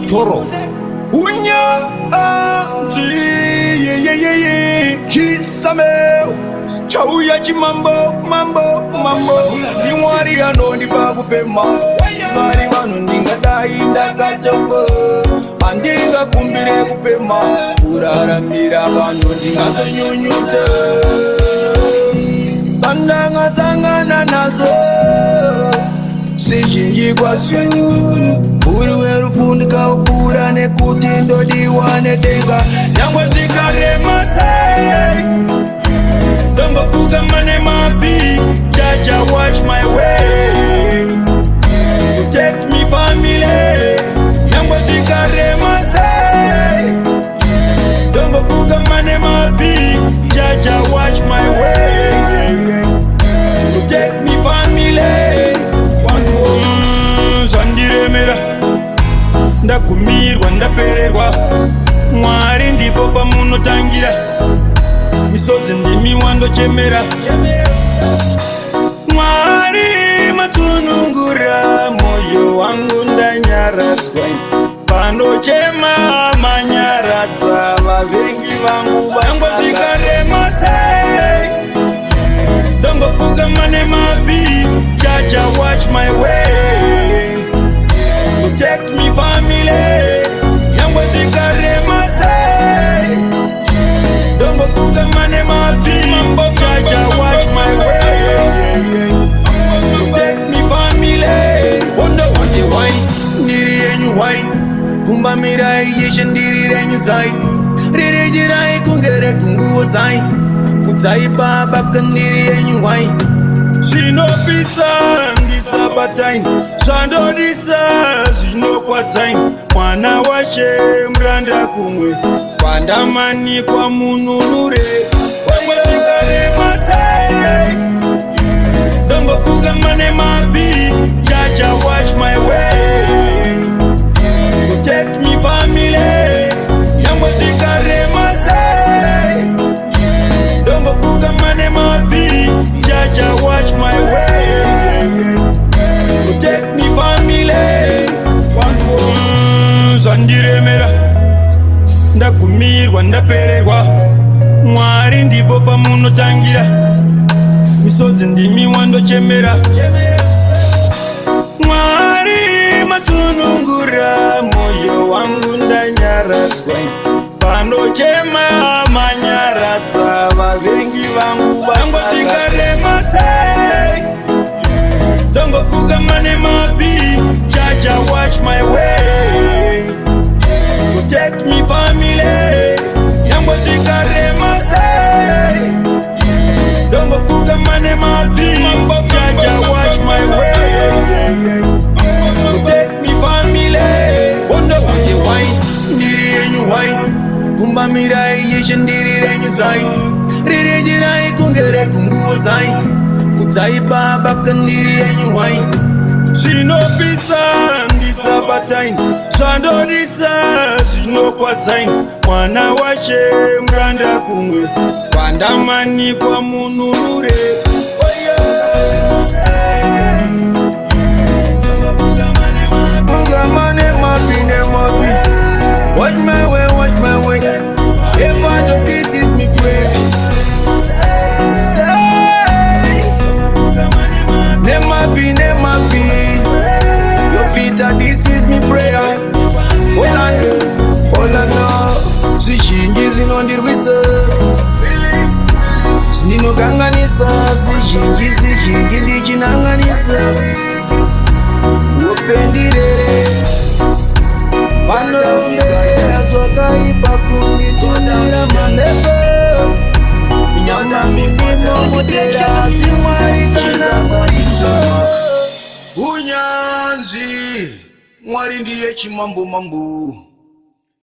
Toro Kisame Chauya chimambo mambo Niwari anoni babu pema Mari wano ninga dainda kachafo Mandinga kumbire kupema Urara mira wano ninga tonyonyute Tandanga zangana nazo Sijingi kwa swenu Uruweru fundika ukura nekuti ndodiwa netenga Nyangwa zikare masai Dongo kuka mane mapi Jaja watch my way Protect me family Nyangwa zikare masai Dongo kuka mane mapi Jaja watch my way Protect me family Zandiremera ndakumirwa ndapererwa Mwari ndipo pamunotangira misodzi ndimi wandochemera Mwari masunungura moyo wangu ndanyaradzwa panochema manyaradza vavengi vangu vangozvikarema sei dongopuka mane mapi Jaja watch my way Protect me family Yangwa zikarema say Dongo kuka mane mapi Jaja watch my way Protect me family Wonder wante wine Ndiri yenyu wine Kumba mirai yeshe ndiri renyu zai Riri jirai kungere kunguo zai Futsai baba kandiri yenyu wine Zvinopisa ndisabatine zvandodisa zvinokwatsaine mwana wache muranda kumwe kwandamanikwa mununure wemwe zikarema sei dongopuka mane mapi Jaja watch my way Protect me family yangwe zikarema sei dongopuka mane mapi Jaja watch my way Protect me family Zandiremera ndakumirwa ndapererwa Mwari ndipo pamunotangira misodzi ndimi wandochemera Mwari masunungura moyo wangu ndanyaradzwa panochema manyaradza vavengi vangu vangozvikarema sei dongopuka mane mapi Jaja watch my way Protect me family Yangwa zikarema sei dongopuka mane mapi Jaja watch my way Protect me family Wonder wanje wine Ndiri yenyu wine Kumba mirai yeshe ndiri renyu zai Riri jirai kungere kunguo zai Futsai baba kandiri yenyu wine Zvinopisa ndisabatine zvandodisa zvinokwatsaine mwana wache muranda kumwe kwandamanikwa mununure Watch my way, watch my way If I do this is me pray Nemapi Your feet are this is me prayer Ola no Zizhinji zinondirwisa Zindinokanganisa Zizhinji ndichinanganisa Upendirere Panomera zvakaipa kunditonera manepo Nyana mifimo mutera Mwari kana Unyanzi Mwari ndiye chimambo mambo